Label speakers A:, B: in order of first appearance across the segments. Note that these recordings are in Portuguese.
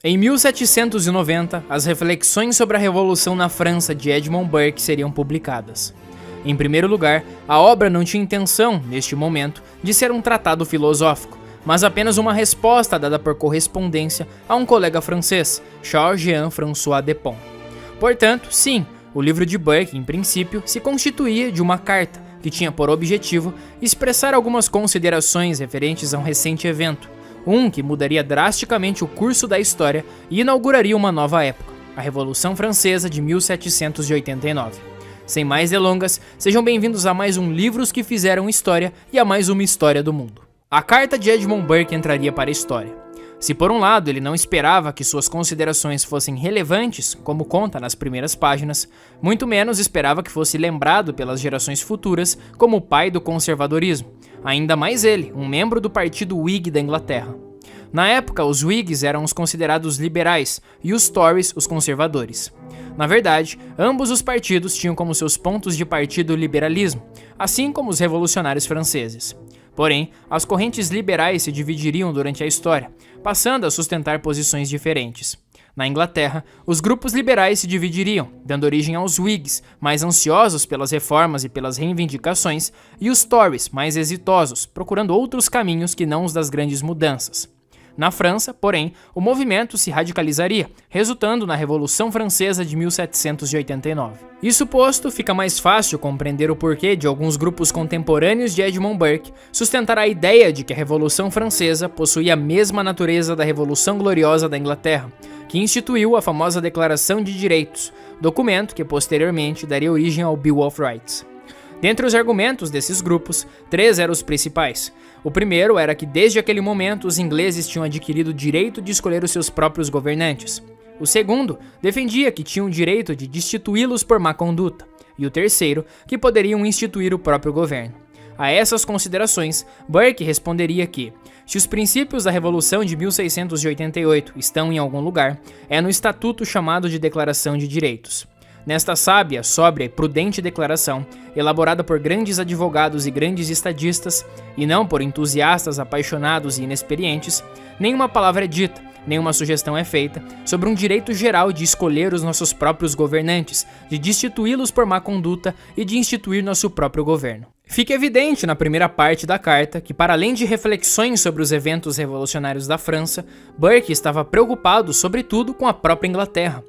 A: Em 1790, as reflexões sobre a Revolução na França de Edmund Burke seriam publicadas. Em primeiro lugar, a obra não tinha intenção, neste momento, de ser um tratado filosófico, mas apenas uma resposta dada por correspondência a um colega francês, Charles-Jean François Despons. Portanto, sim, o livro de Burke, em princípio, se constituía de uma carta, que tinha por objetivo expressar algumas considerações referentes a um recente evento, que mudaria drasticamente o curso da história e inauguraria uma nova época, a Revolução Francesa de 1789. Sem mais delongas, sejam bem-vindos a mais um Livros que Fizeram História e a mais uma História do Mundo. A carta de Edmund Burke entraria para a história. Se por um lado ele não esperava que suas considerações fossem relevantes, como conta nas primeiras páginas, muito menos esperava que fosse lembrado pelas gerações futuras como o pai do conservadorismo, ainda mais ele, um membro do partido Whig da Inglaterra. Na época, os Whigs eram os considerados liberais e os Tories os conservadores. Na verdade, ambos os partidos tinham como seus pontos de partida o liberalismo, assim como os revolucionários franceses. Porém, as correntes liberais se dividiriam durante a história, passando a sustentar posições diferentes. Na Inglaterra, os grupos liberais se dividiriam, dando origem aos Whigs, mais ansiosos pelas reformas e pelas reivindicações, e os Tories, mais exitosos, procurando outros caminhos que não os das grandes mudanças. Na França, porém, o movimento se radicalizaria, resultando na Revolução Francesa de 1789. Isso posto, fica mais fácil compreender o porquê de alguns grupos contemporâneos de Edmund Burke sustentar a ideia de que a Revolução Francesa possuía a mesma natureza da Revolução Gloriosa da Inglaterra, que instituiu a famosa Declaração de Direitos, documento que posteriormente daria origem ao Bill of Rights. Dentre os argumentos desses grupos, 3 eram os principais. O primeiro era que desde aquele momento os ingleses tinham adquirido o direito de escolher os seus próprios governantes. O segundo defendia que tinham o direito de destituí-los por má conduta. E o terceiro, que poderiam instituir o próprio governo. A essas considerações, Burke responderia que, se os princípios da Revolução de 1688 estão em algum lugar, é no estatuto chamado de Declaração de Direitos. Nesta sábia, sóbria e prudente declaração, elaborada por grandes advogados e grandes estadistas, e não por entusiastas apaixonados e inexperientes, nenhuma palavra é dita, nenhuma sugestão é feita sobre um direito geral de escolher os nossos próprios governantes, de destituí-los por má conduta e de instituir nosso próprio governo. Fica evidente na primeira parte da carta que, para além de reflexões sobre os eventos revolucionários da França, Burke estava preocupado, sobretudo, com a própria Inglaterra.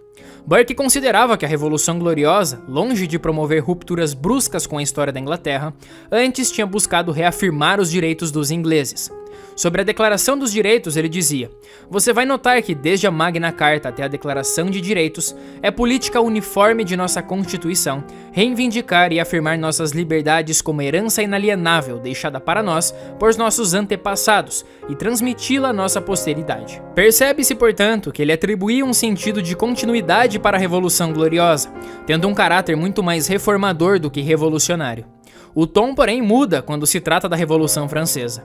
A: Burke considerava que a Revolução Gloriosa, longe de promover rupturas bruscas com a história da Inglaterra, antes tinha buscado reafirmar os direitos dos ingleses. Sobre a Declaração dos Direitos, ele dizia: "Você vai notar que desde a Magna Carta até a Declaração de Direitos, é política uniforme de nossa Constituição reivindicar e afirmar nossas liberdades como herança inalienável deixada para nós por nossos antepassados e transmiti-la à nossa posteridade." Percebe-se, portanto, que ele atribuía um sentido de continuidade para a Revolução Gloriosa, tendo um caráter muito mais reformador do que revolucionário. O tom, porém, muda quando se trata da Revolução Francesa.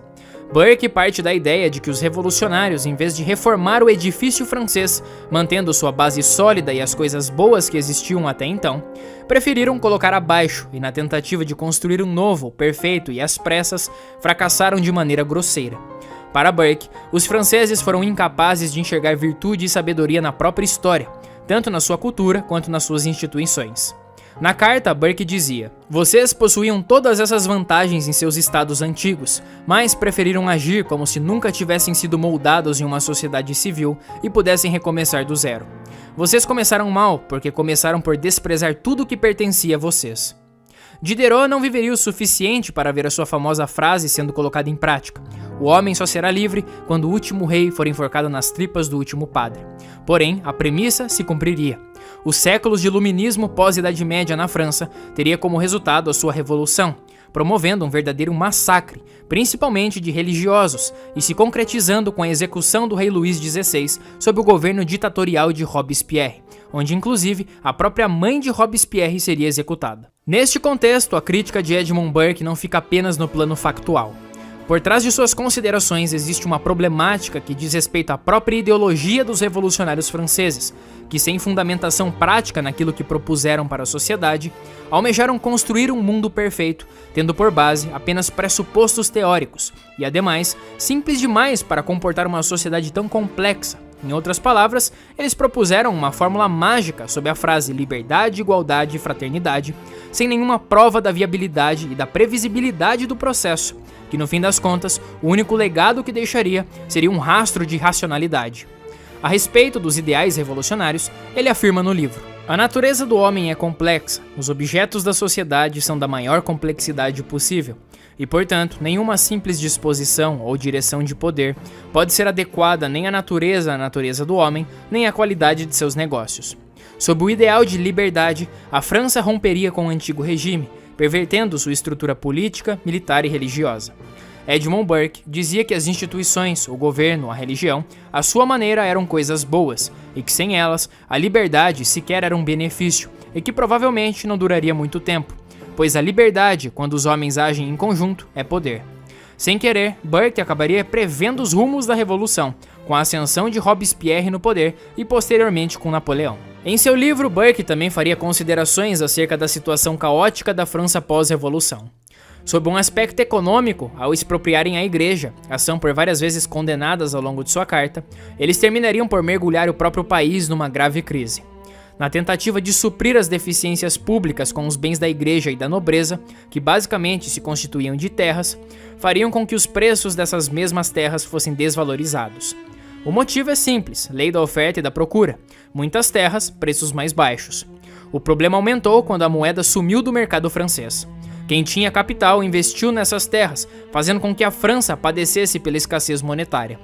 A: Burke parte da ideia de que os revolucionários, em vez de reformar o edifício francês, mantendo sua base sólida e as coisas boas que existiam até então, preferiram colocar abaixo e, na tentativa de construir um novo, perfeito e às pressas, fracassaram de maneira grosseira. Para Burke, os franceses foram incapazes de enxergar virtude e sabedoria na própria história, tanto na sua cultura quanto nas suas instituições. Na carta, Burke dizia: "Vocês possuíam todas essas vantagens em seus estados antigos, mas preferiram agir como se nunca tivessem sido moldados em uma sociedade civil e pudessem recomeçar do zero. Vocês começaram mal porque começaram por desprezar tudo que pertencia a vocês." Diderot não viveria o suficiente para ver a sua famosa frase sendo colocada em prática: "O homem só será livre quando o último rei for enforcado nas tripas do último padre." Porém, a premissa se cumpriria. Os séculos de iluminismo pós-Idade Média na França teria como resultado a sua revolução, promovendo um verdadeiro massacre, principalmente de religiosos, e se concretizando com a execução do rei Luís XVI sob o governo ditatorial de Robespierre, onde inclusive a própria mãe de Robespierre seria executada. Neste contexto, a crítica de Edmund Burke não fica apenas no plano factual. Por trás de suas considerações existe uma problemática que diz respeito à própria ideologia dos revolucionários franceses, que, sem fundamentação prática naquilo que propuseram para a sociedade, almejaram construir um mundo perfeito, tendo por base apenas pressupostos teóricos e, ademais, simples demais para comportar uma sociedade tão complexa, Em outras palavras, eles propuseram uma fórmula mágica sob a frase liberdade, igualdade e fraternidade, sem nenhuma prova da viabilidade e da previsibilidade do processo, que no fim das contas, o único legado que deixaria seria um rastro de racionalidade. A respeito dos ideais revolucionários, ele afirma no livro: a natureza do homem é complexa, os objetos da sociedade são da maior complexidade possível, e, portanto, nenhuma simples disposição ou direção de poder pode ser adequada nem à natureza do homem, nem à qualidade de seus negócios. Sob o ideal de liberdade, a França romperia com o antigo regime, pervertendo sua estrutura política, militar e religiosa. Edmund Burke dizia que as instituições, o governo, a religião, à sua maneira eram coisas boas, e que sem elas, a liberdade sequer era um benefício, e que provavelmente não duraria muito tempo, pois a liberdade, quando os homens agem em conjunto, é poder. Sem querer, Burke acabaria prevendo os rumos da Revolução, com a ascensão de Robespierre no poder e posteriormente com Napoleão. Em seu livro, Burke também faria considerações acerca da situação caótica da França pós-Revolução. Sob um aspecto econômico, ao expropriarem a igreja, ação por várias vezes condenadas ao longo de sua carta, eles terminariam por mergulhar o próprio país numa grave crise. Na tentativa de suprir as deficiências públicas com os bens da igreja e da nobreza, que basicamente se constituíam de terras, fariam com que os preços dessas mesmas terras fossem desvalorizados. O motivo é simples: lei da oferta e da procura. Muitas terras, preços mais baixos. O problema aumentou quando a moeda sumiu do mercado francês. Quem tinha capital investiu nessas terras, fazendo com que a França padecesse pela escassez monetária.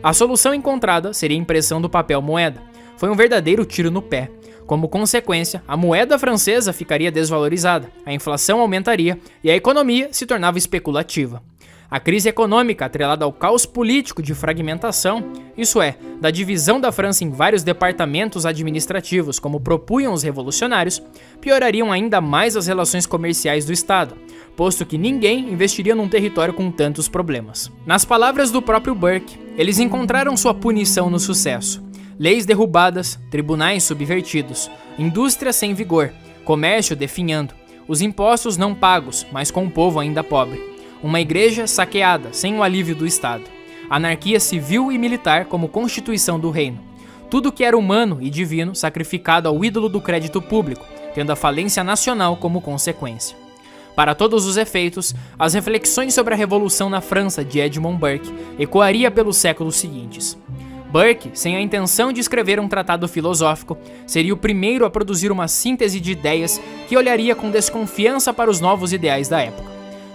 A: A solução encontrada seria a impressão do papel moeda. Foi um verdadeiro tiro no pé. Como consequência, a moeda francesa ficaria desvalorizada, a inflação aumentaria e a economia se tornava especulativa. A crise econômica, atrelada ao caos político de fragmentação, isso é, da divisão da França em vários departamentos administrativos, como propunham os revolucionários, piorariam ainda mais as relações comerciais do Estado, posto que ninguém investiria num território com tantos problemas. Nas palavras do próprio Burke, eles encontraram sua punição no sucesso: leis derrubadas, tribunais subvertidos, indústria sem vigor, comércio definhando, os impostos não pagos, mas com o povo ainda pobre. Uma igreja saqueada, sem o alívio do Estado. Anarquia civil e militar como constituição do reino. Tudo que era humano e divino sacrificado ao ídolo do crédito público, tendo a falência nacional como consequência. Para todos os efeitos, as reflexões sobre a Revolução na França de Edmund Burke ecoaria pelos séculos seguintes. Burke, sem a intenção de escrever um tratado filosófico, seria o primeiro a produzir uma síntese de ideias que olharia com desconfiança para os novos ideais da época.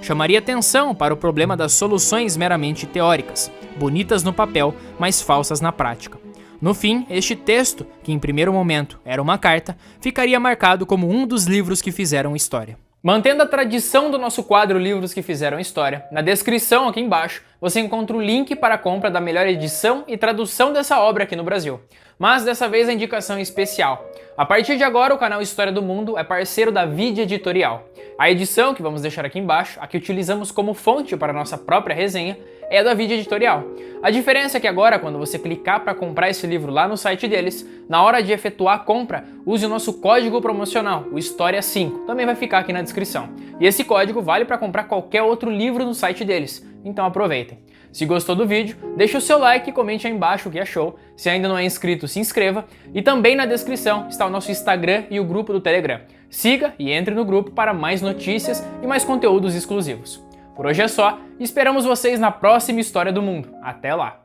A: Chamaria atenção para o problema das soluções meramente teóricas, bonitas no papel, mas falsas na prática. No fim, este texto, que em primeiro momento era uma carta, ficaria marcado como um dos livros que fizeram história. Mantendo a tradição do nosso quadro Livros que Fizeram História, na descrição aqui embaixo você encontra o link para a compra da melhor edição e tradução dessa obra aqui no Brasil. Mas dessa vez a indicação é especial. A partir de agora o canal História do Mundo é parceiro da Vide Editorial. A edição que vamos deixar aqui embaixo, a que utilizamos como fonte para a nossa própria resenha, é da Vide Editorial. A diferença é que agora, quando você clicar para comprar esse livro lá no site deles, na hora de efetuar a compra, use o nosso código promocional, o História5, também vai ficar aqui na descrição. E esse código vale para comprar qualquer outro livro no site deles, então aproveitem. Se gostou do vídeo, deixa o seu like e comente aí embaixo o que achou. Se ainda não é inscrito, se inscreva. E também na descrição está o nosso Instagram e o grupo do Telegram. Siga e entre no grupo para mais notícias e mais conteúdos exclusivos. Por hoje é só, e esperamos vocês na próxima História do Mundo. Até lá!